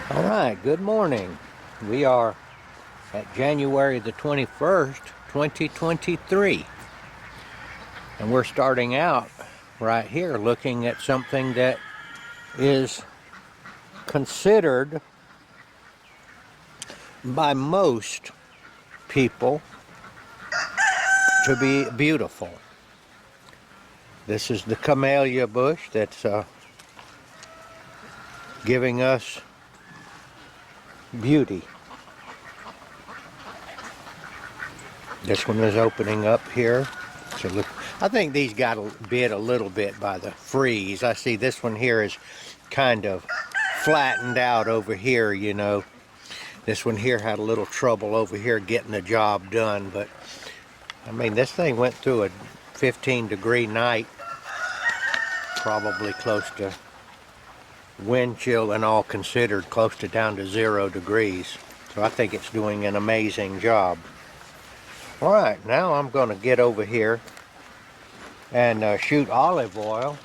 All right, good morning. We are at January the 21st, 2023. And we're starting out right here looking at something that is considered by most people to be beautiful. This is the camellia bush that's giving us beauty. This one is opening up here. So look, I think these got bit a little bit by the freeze. I see this one here is kind of flattened out over here, you know. This one here had a little trouble over here getting the job done, but I mean, this thing went through a 15-degree night, probably close to wind chill and all considered, close to down to 0 degrees. So I think it's doing an amazing job. All right, now I'm going to get over here and shoot olive oil.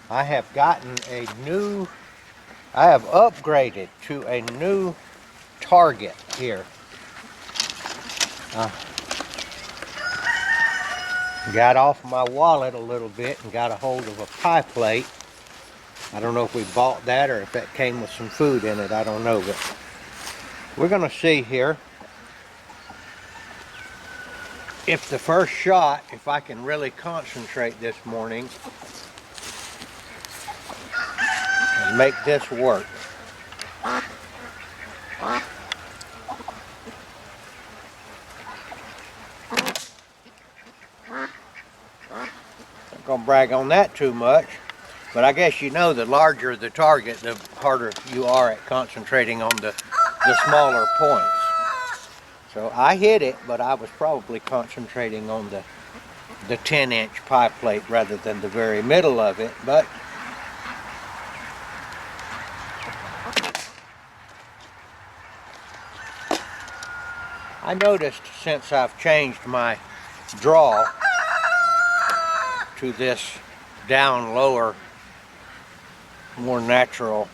I have upgraded to a new target here. Got off my wallet a little bit and got a hold of a pie plate. I don't know if we bought that or if that came with some food in it. I don't know, but we're going to see here if the first shot, if I can really concentrate this morning and make this work. I'm not going to brag on that too much, but I guess you know the larger the target, the harder you are at concentrating on the smaller points. So I hit it, but I was probably concentrating on the 10-inch pie plate rather than the very middle of it. But I noticed since I've changed my draw to this down lower, more natural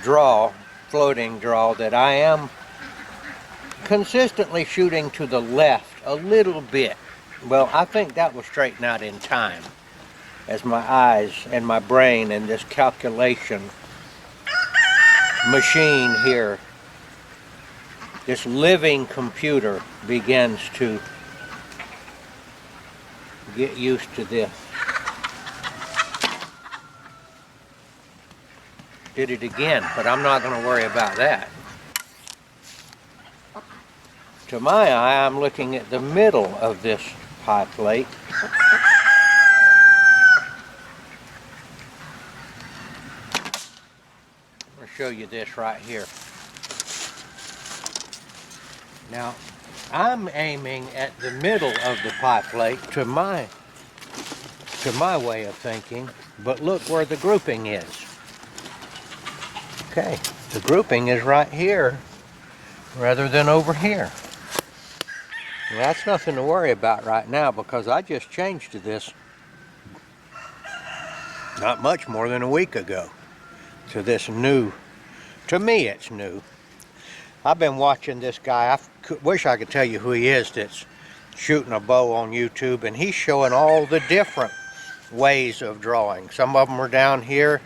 draw, floating draw, that I am consistently shooting to the left a little bit. Well, I think that will straighten out in time as my eyes and my brain and this calculation machine here, this living computer, begins to get used to this. Did it again, but I'm not going to worry about that. To my eye, I'm looking at the middle of this pie plate. I'm going to show you this right here. Now, I'm aiming at the middle of the pie plate to my way of thinking, but look where the grouping is. Okay, the grouping is right here rather than over here. Well, that's nothing to worry about right now because I just changed to this not much more than a week ago, to this new, to me it's new. I've been watching this guy, I wish I could tell you who he is, that's shooting a bow on YouTube, and he's showing all the different ways of drawing. Some of them are down here,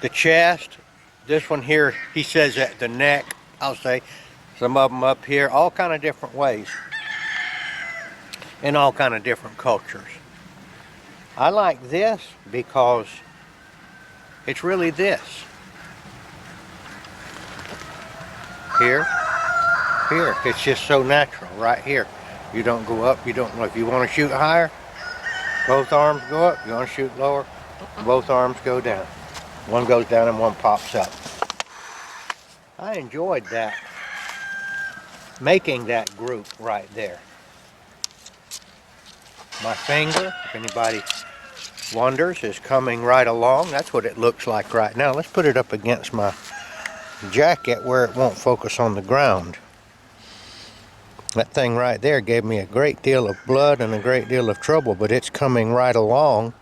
the chest. This one here, he says at the neck, I'll say. Some of them up here, all kind of different ways, in all kind of different cultures. I like this because it's really this. Here, it's just so natural right here. You don't go up, you don't, if you want to shoot higher, both arms go up. You want to shoot lower, both arms go down. One goes down and one pops up. I enjoyed that. Making that group right there. My finger, if anybody wonders, is coming right along. That's what it looks like right now. Let's put it up against my jacket where it won't focus on the ground. That thing right there gave me a great deal of blood and a great deal of trouble, but it's coming right along.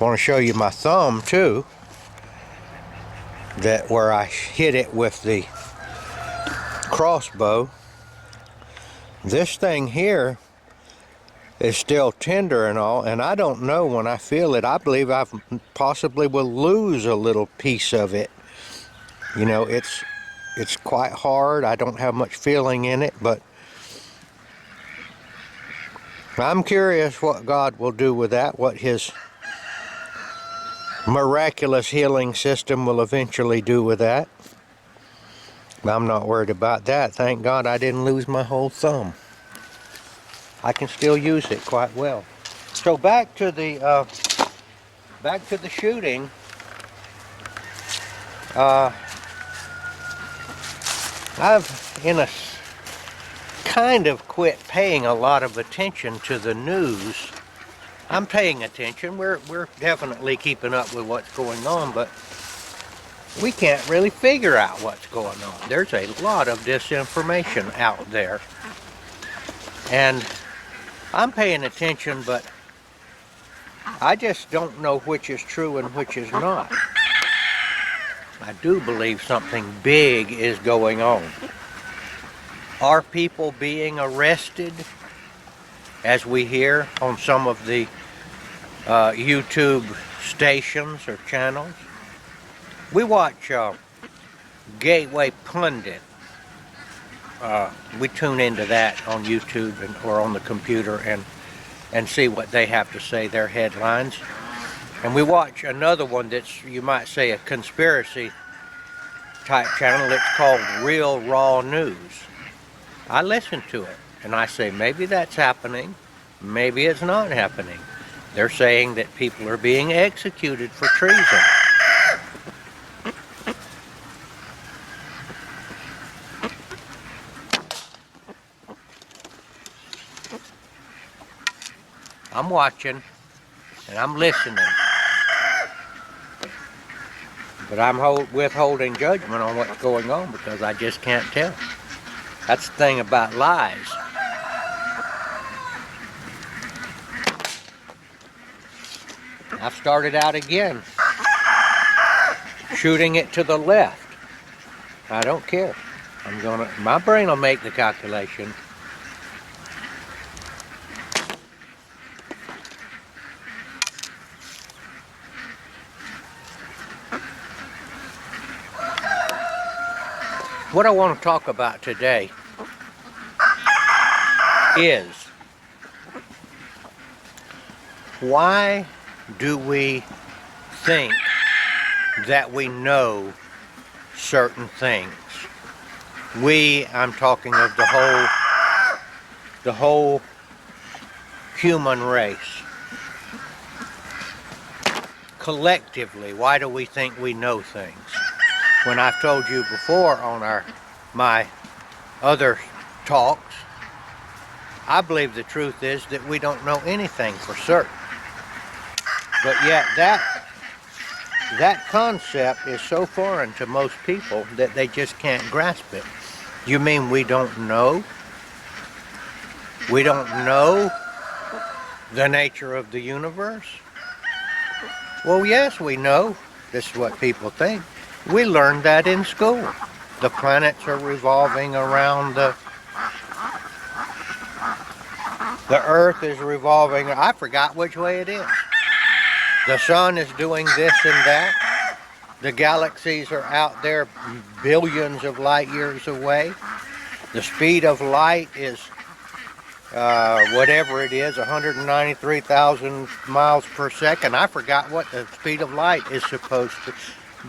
I want to show you my thumb too. that where I hit it with the crossbow. This thing here is still tender and all, and I don't know when I feel it. I believe I possibly will lose a little piece of it. You know, it's quite hard. I don't have much feeling in it, but I'm curious what God will do with that, what his miraculous healing system will eventually do with that. I'm not worried about that. Thank God I didn't lose my whole thumb. I can still use it quite well. So back to the shooting. I've in a kind of quit paying a lot of attention to the news. I'm paying attention. We're definitely keeping up with what's going on, but we can't really figure out what's going on. There's a lot of disinformation out there. And I'm paying attention, but I just don't know which is true and which is not. I do believe something big is going on. Are people being arrested, as we hear on some of the YouTube stations or channels? We watch Gateway Pundit. We tune into that on YouTube or on the computer and see what they have to say, their headlines. And we watch another one that's, you might say, a conspiracy type channel. It's called Real Raw News. I listen to it and I say, maybe that's happening, maybe it's not happening. They're saying that people are being executed for treason. I'm watching and I'm listening, but I'm withholding judgment on what's going on because I just can't tell. That's the thing about lies. I've started out again, shooting it to the left. I don't care. My brain will make the calculation. What I want to talk about today is, why do we think that we know certain things? I'm talking of the whole human race. Collectively, why do we think we know things? When I've told you before on my other talks, I believe the truth is that we don't know anything for certain. But yet that concept is so foreign to most people that they just can't grasp it. You mean we don't know? We don't know the nature of the universe? Well, yes, we know. This is what people think. We learned that in school. The planets are revolving around the Earth is revolving. I forgot which way it is. The sun is doing this and that. The galaxies are out there billions of light years away. The speed of light is whatever it is, 193,000 miles per second. I forgot what the speed of light is supposed to.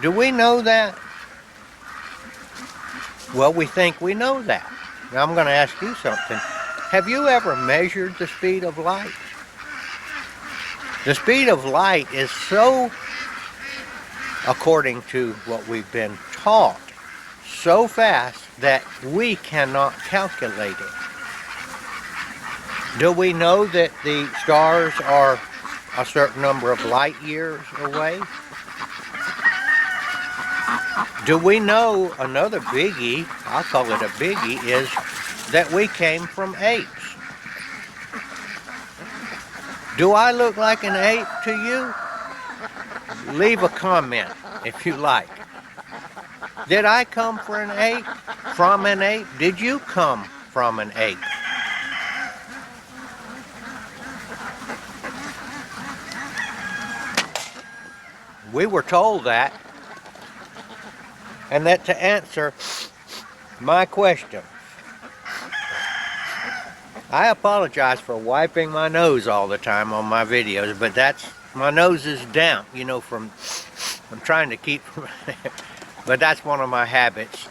Do we know that? Well, we think we know that. Now I'm going to ask you something. Have you ever measured the speed of light? The speed of light is so, according to what we've been taught, so fast that we cannot calculate it. Do we know that the stars are a certain number of light years away? Do we know another biggie, I'll call it a biggie, is that we came from apes? Do I look like an ape to you? Leave a comment if you like. Did I come from an ape? From an ape? Did you come from an ape? We were told that. And that to answer my question, I apologize for wiping my nose all the time on my videos, but my nose is damp, you know, I'm trying to keep, but that's one of my habits.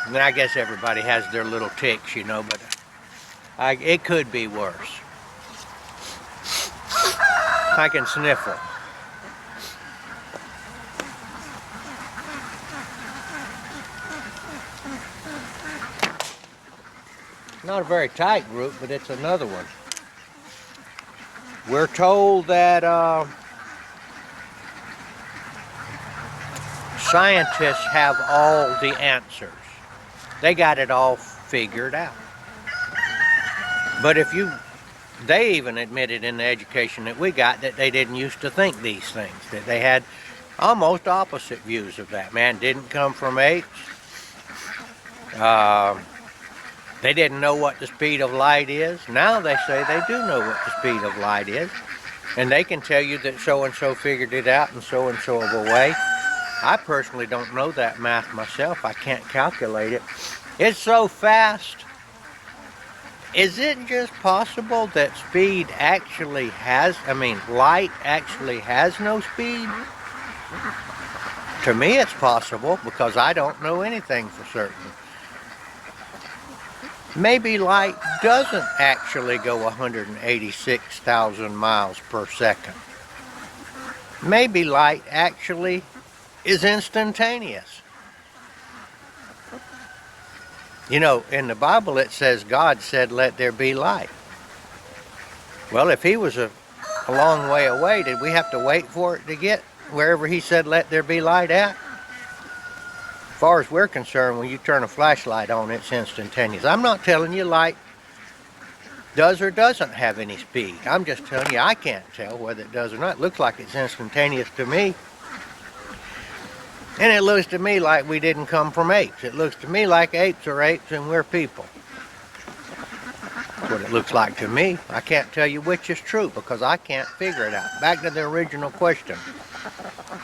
And I guess everybody has their little ticks, you know, but it could be worse. I can sniffle. Not a very tight group, but it's another one. We're told that scientists have all the answers. They got it all figured out. But they even admitted in the education that we got that they didn't used to think these things, that they had almost opposite views of that. Man didn't come from apes. They didn't know what the speed of light is. Now they say they do know what the speed of light is. And they can tell you that so-and-so figured it out in so-and-so of a way. I personally don't know that math myself. I can't calculate it. It's so fast. Is it just possible that light actually has no speed? To me it's possible because I don't know anything for certain. Maybe light doesn't actually go 186,000 miles per second. Maybe light actually is instantaneous. You know, in the Bible it says God said, "Let there be light." Well, if he was a long way away, did we have to wait for it to get wherever he said, "Let there be light" at? As far as we're concerned, when you turn a flashlight on, it's instantaneous. I'm not telling you light does or doesn't have any speed. I'm just telling you I can't tell whether it does or not. It looks like it's instantaneous to me. And it looks to me like we didn't come from apes. It looks to me like apes are apes and we're people. That's what it looks like to me. I can't tell you which is true because I can't figure it out. Back to the original question.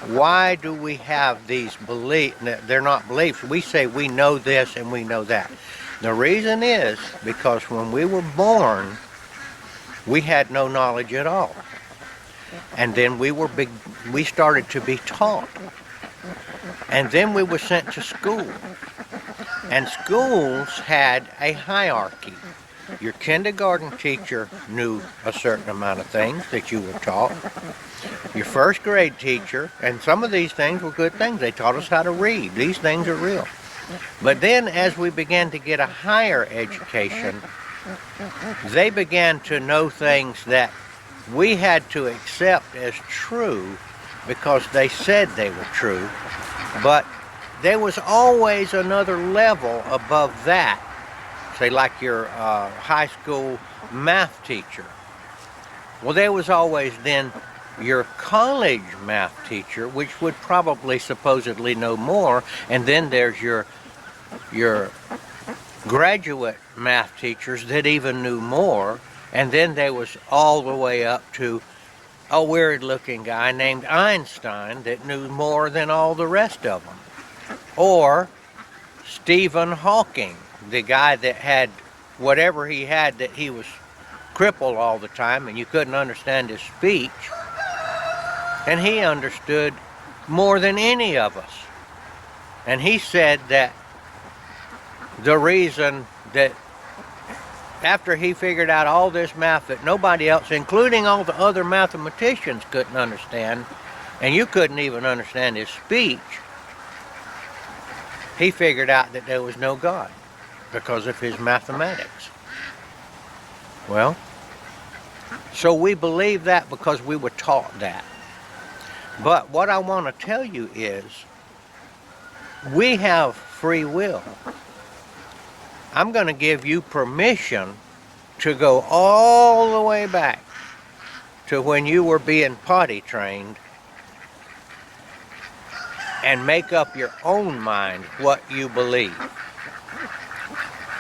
Why do we have these beliefs? They're not beliefs. We say we know this and we know that. The reason is because when we were born, we had no knowledge at all. And then we started to be taught. And then we were sent to school. And schools had a hierarchy. Your kindergarten teacher knew a certain amount of things that you were taught. Your first grade teacher, and some of these things were good things. They taught us how to read. These things are real. But then as we began to get a higher education, they began to know things that we had to accept as true because they said they were true. But there was always another level above that. Say like your high school math teacher. Well, there was always then your college math teacher, which would probably supposedly know more, and then there's your graduate math teachers that even knew more, and then there was all the way up to a weird-looking guy named Einstein that knew more than all the rest of them. Or Stephen Hawking, the guy that had whatever he had, that he was crippled all the time and you couldn't understand his speech, and he understood more than any of us. And he said that the reason that after he figured out all this math that nobody else, including all the other mathematicians, couldn't understand, and you couldn't even understand his speech, he figured out that there was no God because of his mathematics. Well, so we believe that because we were taught that. But what I want to tell you is we have free will. I'm going to give you permission to go all the way back to when you were being potty trained and make up your own mind what you believe.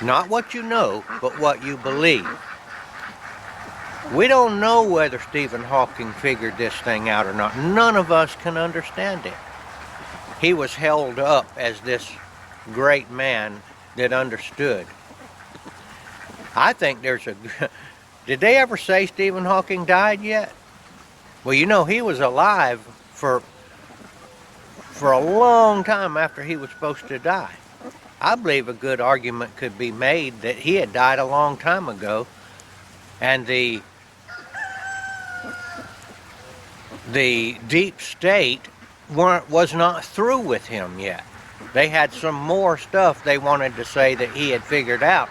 Not what you know, but what you believe. We don't know whether Stephen Hawking figured this thing out or not. None of us can understand it. He was held up as this great man that understood. I think there's a... Did they ever say Stephen Hawking died yet? Well, you know, he was alive for a long time after he was supposed to die. I believe a good argument could be made that he had died a long time ago, and the deep state was not through with him yet. They had some more stuff they wanted to say that he had figured out,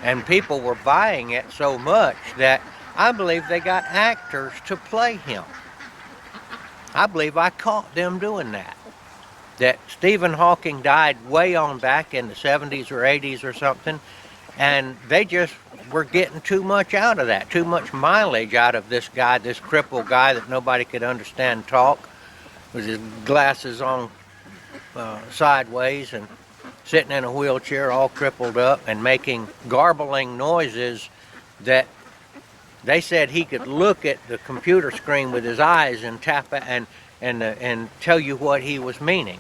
and people were buying it so much that I believe they got actors to play him. I believe I caught them doing that. That Stephen Hawking died way on back in the 70s or 80s or something, and they just were getting too much out of that, too much mileage out of this guy, this crippled guy that nobody could understand talk, with his glasses on sideways and sitting in a wheelchair all crippled up and making garbling noises that they said he could look at the computer screen with his eyes and tap it and tell you what he was meaning.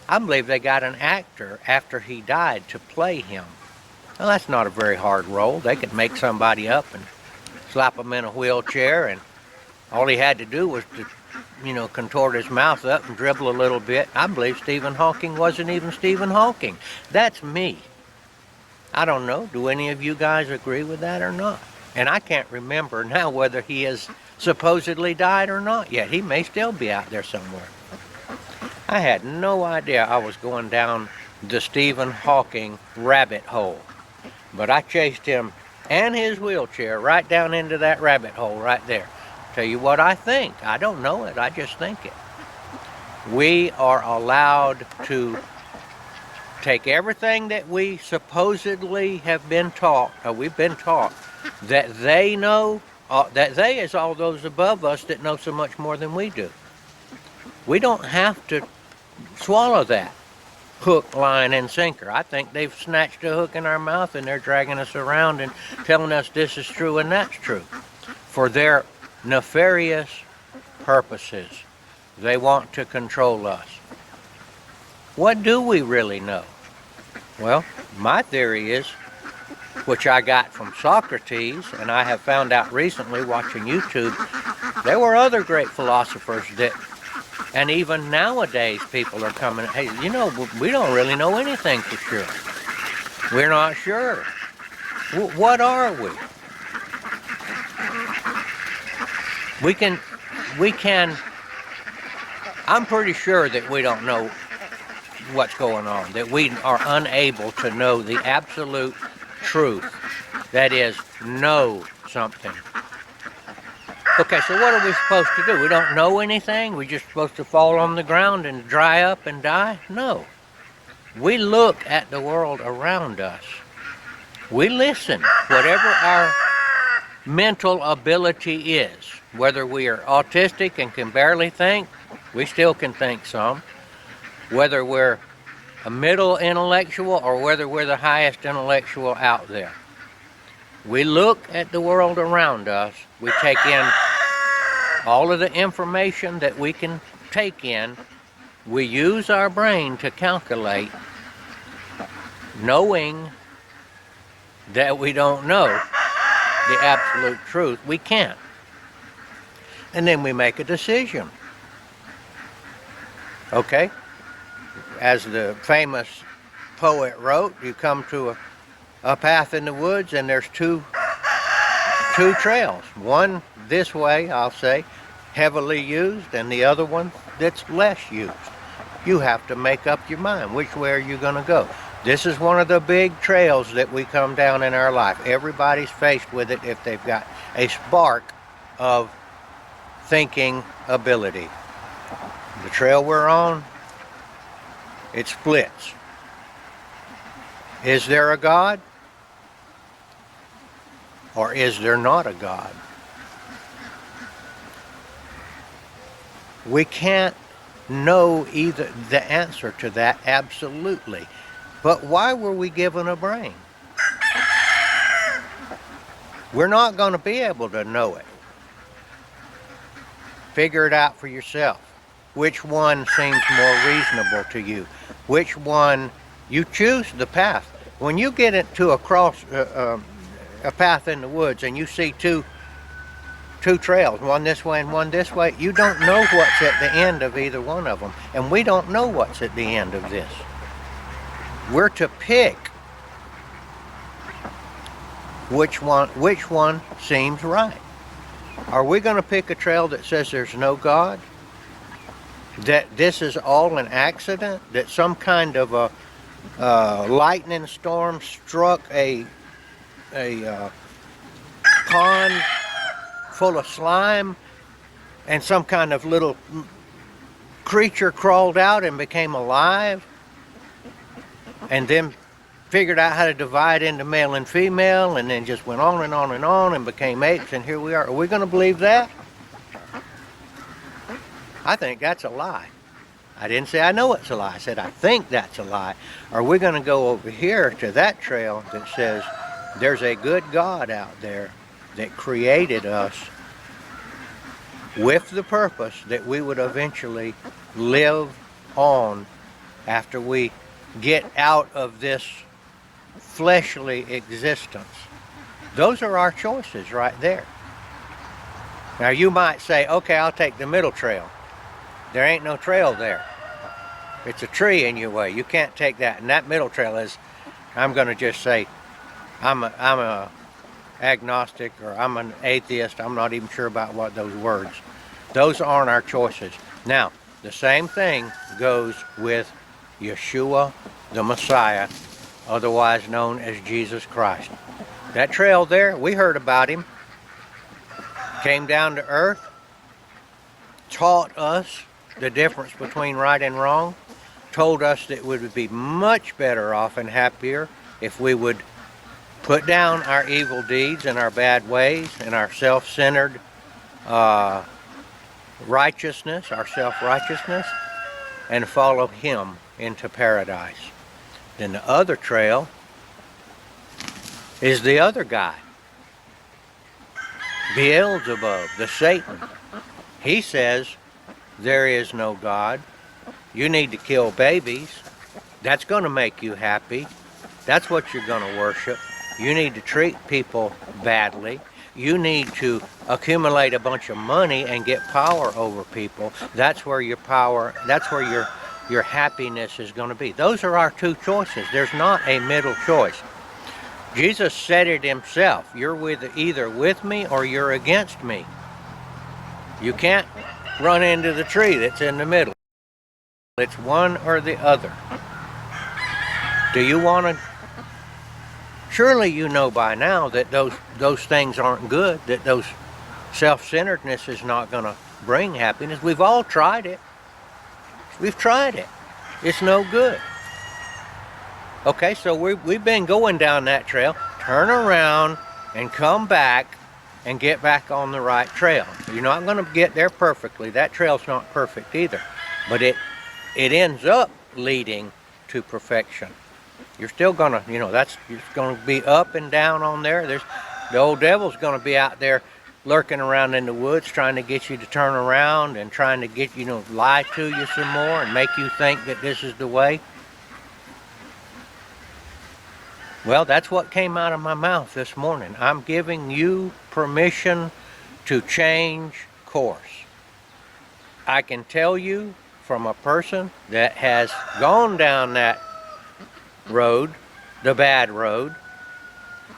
I believe they got an actor after he died to play him. Well, that's not a very hard role. They could make somebody up and slap him in a wheelchair, and all he had to do was to, contort his mouth up and dribble a little bit. I believe Stephen Hawking wasn't even Stephen Hawking. That's me. I don't know. Do any of you guys agree with that or not? And I can't remember now whether he has supposedly died or not yet. He may still be out there somewhere. I had no idea I was going down the Stephen Hawking rabbit hole. But I chased him and his wheelchair right down into that rabbit hole right there. Tell you what I think. I don't know it. I just think it. We are allowed to take everything that we supposedly have been taught, or we've been taught, that they know, that they is all those above us that know so much more than we do. We don't have to swallow that hook, line, and sinker. I think they've snatched a hook in our mouth and they're dragging us around and telling us this is true and that's true for their nefarious purposes. They want to control us. What do we really know? Well, my theory is, which I got from Socrates, and I have found out recently watching YouTube, there were other great philosophers that, and even nowadays people are coming, hey, we don't really know anything for sure. We're not sure. What are we? We can, I'm pretty sure that we don't know what's going on, that we are unable to know the absolute truth, that is, know something. Okay, so what are we supposed to do? We don't know anything? We're just supposed to fall on the ground and dry up and die? No. We look at the world around us. We listen, whatever our mental ability is. Whether we are autistic and can barely think, we still can think some. Whether we're a middle intellectual or whether we're the highest intellectual out there. We look at the world around us, we take in all of the information that we can take in, we use our brain to calculate, knowing that we don't know the absolute truth. We can't. And then we make a decision. Okay? As the famous poet wrote, you come to a path in the woods and there's two trails. One this way, I'll say, heavily used, and the other one that's less used. You have to make up your mind. Which way are you going to go? This is one of the big trails that we come down in our life. Everybody's faced with it if they've got a spark of thinking ability. The trail we're on, it splits. Is there a God? Or is there not a God? We can't know either the answer to that absolutely. But why were we given a brain? We're not going to be able to know it. Figure it out for yourself. Which one seems more reasonable to you? Which one you choose the path. When you get into a path in the woods and you see two trails, one this way and one this way, you don't know what's at the end of either one of them. And we don't know what's at the end of this. We're to pick which one seems right. Are we going to pick a trail that says there's no God? That this is all an accident? That some kind of a lightning storm struck a pond full of slime and some kind of little creature crawled out and became alive and then figured out how to divide into male and female and then just went on and on and on and became apes, and here we are. Are we going to believe that? I think that's a lie. I didn't say I know it's a lie. I said I think that's a lie. Are we going to go over here to that trail that says there's a good God out there that created us with the purpose that we would eventually live on after we get out of this fleshly existence? Those are our choices right there. Now you might say, okay, I'll take the middle trail. There ain't no trail there. It's a tree in your way. You can't take that. And that middle trail is, I'm going to just say, I'm a agnostic, or I'm an atheist. I'm not even sure about what those words. Those aren't our choices. Now, the same thing goes with Yeshua, the Messiah, otherwise known as Jesus Christ. That trail there, we heard about him. Came down to earth, taught us the difference between right and wrong, told us that we would be much better off and happier if we would put down our evil deeds and our bad ways and our self-centered righteousness, our self-righteousness, and follow him into paradise. Then the other trail is the other guy, Beelzebub, the Satan. He says there is no God. You need to kill babies. That's going to make you happy. That's what you're going to worship. You need to treat people badly. You need to accumulate a bunch of money and get power over people. That's where your power, that's where your happiness is going to be. Those are our two choices. There's not a middle choice. Jesus said it himself. You're either with me or you're against me. You can't run into the tree that's in the middle. It's one or the other. Do you want to? Surely you know by now that those things aren't good, that those self-centeredness is not going to bring happiness. We've all tried it. We've tried it. It's no good. Okay, so we've been going down that trail. Turn around and come back and get back on the right trail. You're not going to get there perfectly. That trail's not perfect either. But it ends up leading to perfection. You're still going to, it's going to be up and down on there. The old devil's going to be out there lurking around in the woods trying to get you to turn around and trying to get, lie to you some more and make you think that this is the way. Well, that's what came out of my mouth this morning. I'm giving you permission to change course. I can tell you from a person that has gone down that road, the bad road,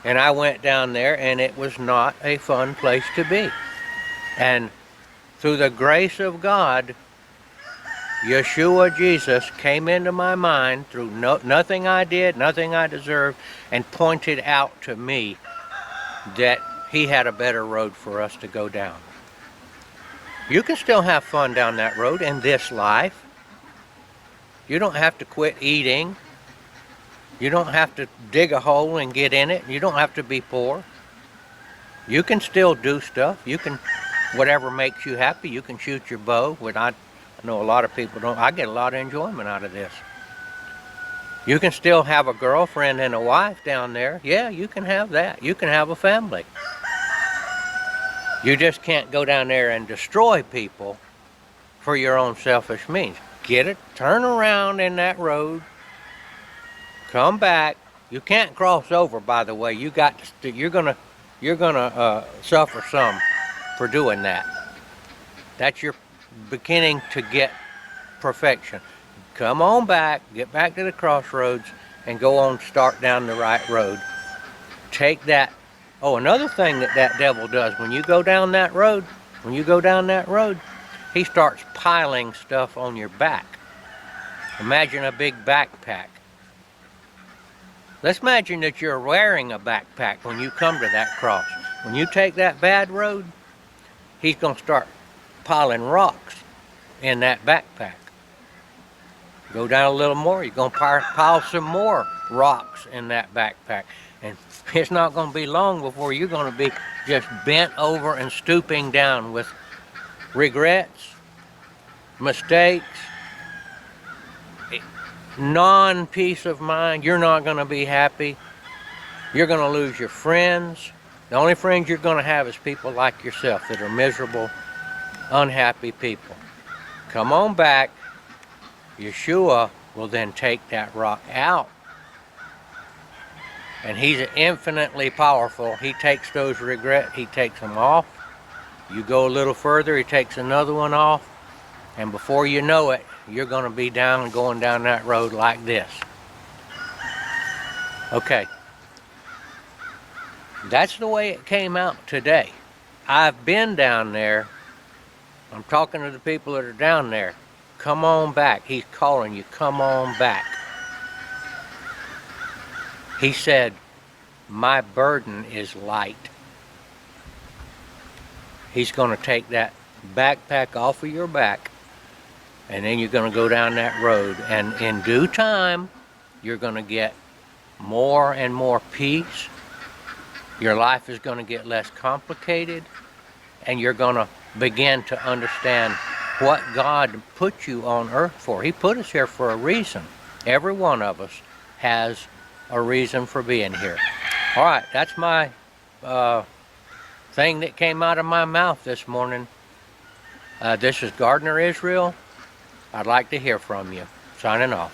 and I went down there and it was not a fun place to be. And through the grace of God, Yeshua Jesus came into my mind through nothing I did, nothing I deserved, and pointed out to me that he had a better road for us to go down. You can still have fun down that road in this life. You don't have to quit eating. You don't have to dig a hole and get in it. You don't have to be poor. You can still do stuff. You can, whatever makes you happy, you can shoot your bow I know a lot of people don't. I get a lot of enjoyment out of this. You can still have a girlfriend and a wife down there. Yeah, you can have that. You can have a family. You just can't go down there and destroy people for your own selfish means. Get it, turn around in that road, come back. You can't cross over, by the way. You got to, you're gonna suffer some for doing that. That's your beginning to get perfection. Come on back, get back to the crossroads, and go on, start down the right road. Take that. Oh, another thing that devil does when you go down that road, he starts piling stuff on your back. Imagine a big backpack. Let's imagine that you're wearing a backpack when you come to that cross. When you take that bad road, he's going to start piling rocks in that backpack. Go down a little more, you're going to pile some more rocks in that backpack. And it's not going to be long before you're going to be just bent over and stooping down with regrets, mistakes, non-peace of mind. You're not going to be happy. You're going to lose your friends. The only friends you're going to have is people like yourself that are miserable, unhappy people. Come on back. Yeshua will then take that rock out. And he's infinitely powerful. He takes those regrets, he takes them off. You go a little further, he takes another one off. And before you know it, you're going to be going down that road like this. Okay. That's the way it came out today. I've been down there. I'm talking to the people that are down there. Come on back. He's calling you. Come on back. He said, my burden is light. He's going to take that backpack off of your back, and then you're going to go down that road. And in due time, you're going to get more and more peace. Your life is going to get less complicated, and you're going to begin to understand what God put you on earth for. He put us here for a reason. Every one of us has a reason for being here. All right, that's my thing that came out of my mouth this morning. This is Gardner Israel. I'd like to hear from you. Signing off.